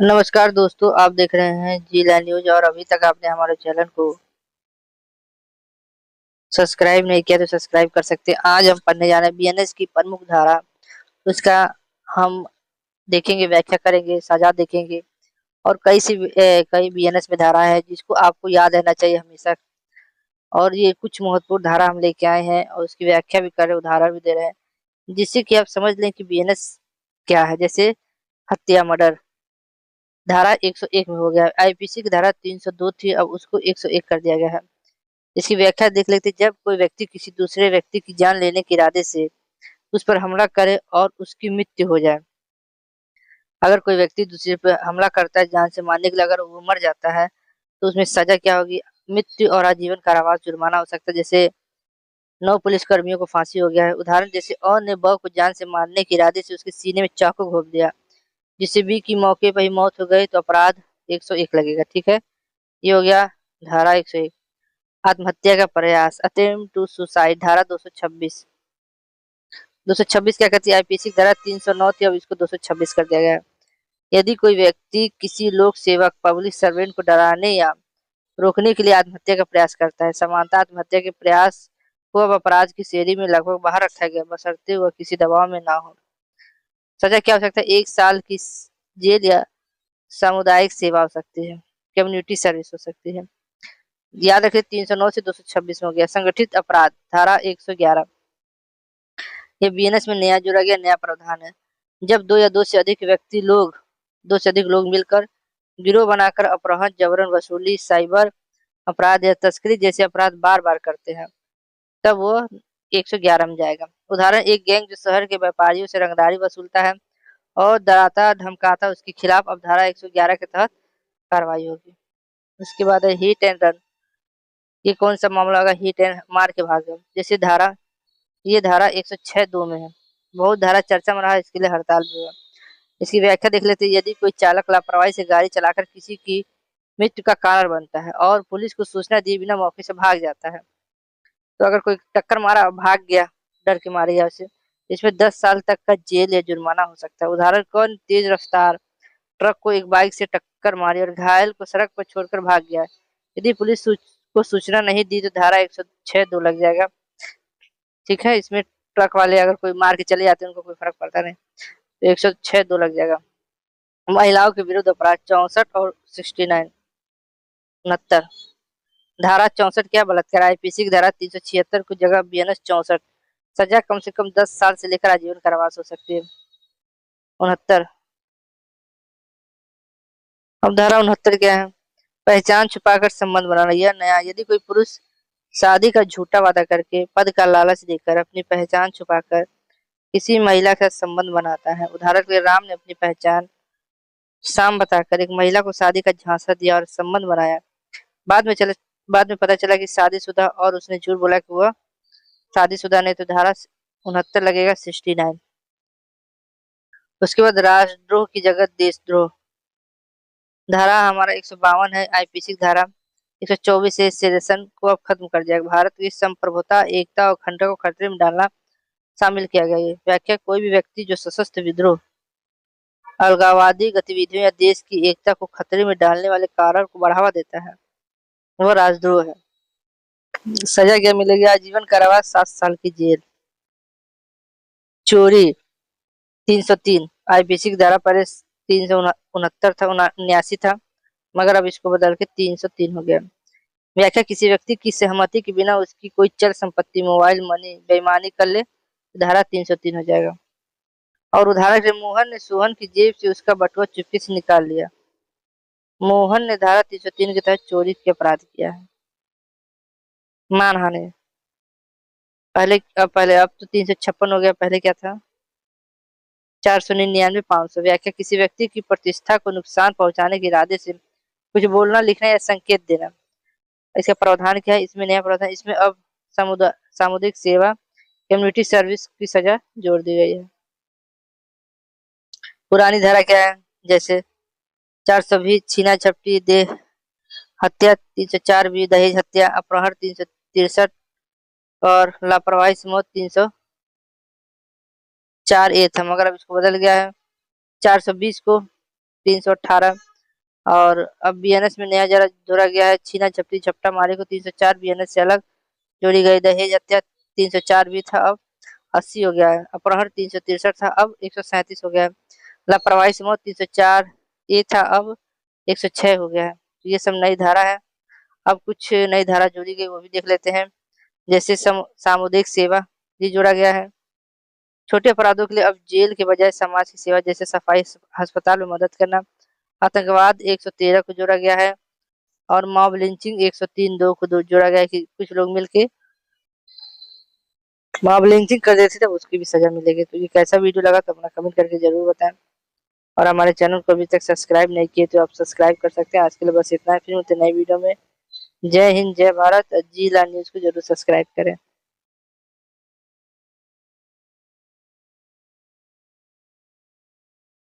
नमस्कार दोस्तों, आप देख रहे हैं जिला न्यूज और अभी तक आपने हमारे चैनल को सब्सक्राइब नहीं किया तो सब्सक्राइब कर सकते हैं। आज हम पढ़ने जा रहे हैं बीएनएस की प्रमुख धारा। उसका हम देखेंगे, व्याख्या करेंगे, सजा देखेंगे और कई बीएनएस में धारा है जिसको आपको याद रहना चाहिए हमेशा। और ये कुछ महत्वपूर्ण धारा हम लेके आए हैं और उसकी व्याख्या भी कर रहे हैं, उदाहरण भी दे रहे हैं जिससे कि आप समझ लें कि बीएनएस क्या है। जैसे हत्या, मर्डर धारा 101 में हो गया है। आईपीसी की धारा 302 थी, अब उसको 101 कर दिया गया है। इसकी व्याख्या देख लेते हैं। जब कोई व्यक्ति किसी दूसरे व्यक्ति की जान लेने के इरादे से उस पर हमला करे और उसकी मृत्यु हो जाए। अगर कोई व्यक्ति दूसरे पर हमला करता है जान से मारने के लिए, अगर वो मर जाता है तो उसमें सजा क्या होगी? मृत्यु और आजीवन कारावास, जुर्माना हो सकता है। जैसे 9 पुलिस कर्मियों को फांसी हो गया है। उदाहरण जैसे अ ने ब को जान से मारने के इरादे से उसके सीने में चाकू घोंप दिया, जिससे बी की मौके पर ही मौत हो गई तो अपराध 101 लगेगा। ठीक है, ये हो गया धारा 101। आत्महत्या का प्रयास, अटेम्प्ट टू सुसाइड, धारा 226। 226 क्या कहती है? आईपीसी धारा 309 थी, अब इसको 226 कर दिया गया है। यदि कोई व्यक्ति किसी लोक सेवक, पब्लिक सर्वेंट को डराने या रोकने के लिए आत्महत्या का प्रयास करता है, समानता आत्महत्या के प्रयास को अब अपराध की श्रेणी में लगभग बाहर रखा गया, बशर्ते वह किसी दबाव में ना हो। सजा क्या हो सकता है? 1 साल की जेल या सामुदायिक सेवा हो सकती है, कम्युनिटी सर्विस हो सकती है। याद रखिए 309 से 226 में हो गया। संगठित अपराध, धारा 111। ये बीएनएस में नया जोड़ा गया नया प्रावधान है। जब दो से अधिक लोग मिलकर गिरोह बनाकर अपहरण, जबरन वसूली, साइबर अपराध या तस्करी जैसे अपराध बार बार करते हैं, तब वो 111 में जाएगा। उदाहरण, एक गैंग जो शहर के व्यापारियों से रंगदारी वसूलता है और डराता धमकाता, उसके खिलाफ अब धारा 111 के तहत कार्रवाई होगी। उसके बाद है हिट एंड रन। ये कौन सा मामला होगा? हिट एंड मार के भागो। ये धारा 106(2) में है। बहुत धारा चर्चा में रहा, इसके लिए हड़ताल भी हुआ। इसकी व्याख्या देख लेते हैं। यदि कोई चालक लापरवाही से गाड़ी चलाकर किसी की मृत्यु का कारण बनता है और पुलिस को सूचना दिए बिना मौके से भाग जाता है, तो अगर कोई टक्कर मारा और भाग गया डर के मारे या उसे, इसमें 10 साल तक का जेल या जुर्माना हो सकता है। उदाहरण, कौन तेज रफ्तार ट्रक को एक बाइक से टक्कर मारी और घायल को सड़क पर छोड़कर भाग गया। यदि पुलिस को सूचना नहीं दी तो धारा 106(2) लग जाएगा। ठीक है, इसमें ट्रक वाले अगर कोई मार के चले जाते हैं उनको कोई फर्क पड़ता नहीं, तो 106(2) लग जाएगा। महिलाओं के विरुद्ध अपराध 64 और 69, 69। धारा 64 क्या? बलात्कार। आईपीसी की धारा 376 को जगह बीएनएस 64। सजा कम से कम 10 साल से लेकर आजीवन कारावास हो सकती है। 69। अब धारा 69 क्या है? पहचान छुपाकर संबंध बनाना। यह नया, यदि कोई पुरुष शादी का झूठा वादा करके, पद का लालच देकर, अपनी पहचान छुपाकर किसी महिला के साथ संबंध बनाता है। उदाहरण के लिए राम ने अपनी पहचान शाम बताकर एक महिला को शादी का झांसा दिया और संबंध बनाया। बाद में चले बाद में पता चला कि शादीशुदा और उसने झूठ बोला कि वह शादीशुदा नहीं, तो धारा 69 लगेगा, 69। उसके बाद राष्ट्रद्रोह की जगह देशद्रोह, धारा हमारा 152 है। आईपीसी की धारा 124 से सेशन को अब खत्म कर दिया। भारत की संप्रभुता, एकता और अखंडता को खतरे में डालना शामिल किया गया है। व्याख्या, कोई भी व्यक्ति जो सशस्त्र विद्रोह, अलगाववादी गतिविधियों या देश की एकता को खतरे में डालने वाले कारण को बढ़ावा देता है, वह राजद्रोह है। सजा क्या मिलेगी? आजीवन कारावास, 7 साल की जेल। चोरी 303। आईपीसी की धारा पहले 369 था, 79 था, मगर अब इसको बदल के 303 हो गया। व्याख्या, किसी व्यक्ति की सहमति के बिना उसकी कोई चल संपत्ति, मोबाइल, मनी बेईमानी कर ले, धारा 303 हो जाएगा। और उदाहरण के, मोहन ने सोहन की जेब से उसका बटुआ चुपके से निकाल लिया। मोहन ने धारा 303 के तहत चोरी के अपराध किया है। मानहानि, अब तो 356 हो गया, पहले क्या था? 499, 500। व्याख्या, किसी व्यक्ति की प्रतिष्ठा को नुकसान पहुंचाने के इरादे से कुछ बोलना, लिखना या संकेत देना। इसका प्रावधान क्या है? इसमें नया प्रावधान, इसमें अब सामुदायिक सेवा, कम्युनिटी सर्विस की सजा जोड़ दी गई है। पुरानी धारा क्या है? जैसे 420 छीना झपटी, देह हत्या 304 भी, दहेज हत्या, अपहरण 363 और लापरवाही से मौत 304 ए था, मगर अब इसको बदल गया है 420 को 318। और अब बीएनएस में नया धारा जोड़ा गया है, छीना झपटी झपटा मारे को 304 बीएनएस से अलग जोड़ी गई। दहेज हत्या 304 भी था, अब 80 हो गया है। अपहरण 363 था, अब 137 हो गया है। लापरवाही से मौत 304 ये था, अब 106 हो गया है। तो ये सब नई धारा है। अब कुछ नई धारा जोड़ी गई, वो भी देख लेते हैं। जैसे सामुदायिक सेवा ये जोड़ा गया है। छोटे अपराधों के लिए अब जेल के बजाय समाज की सेवा, जैसे सफाई, अस्पताल में मदद करना। आतंकवाद 113 को जोड़ा गया है। और मॉब लिंचिंग 103 2 को जोड़ा गया है कि कुछ लोग मिलके मॉब लिंचिंग कर देते थे, उसकी भी सजा मिलेगी। तो ये कैसा वीडियो लगा तो अपना कमेंट करके जरूर बताएं। और हमारे चैनल को अभी तक सब्सक्राइब नहीं किए तो आप सब्सक्राइब कर सकते हैं। आज के लिए बस इतना है, फिर मिलते हैं नई वीडियो में। जय हिंद, जय भारत। जी ला न्यूज को जरूर सब्सक्राइब करें।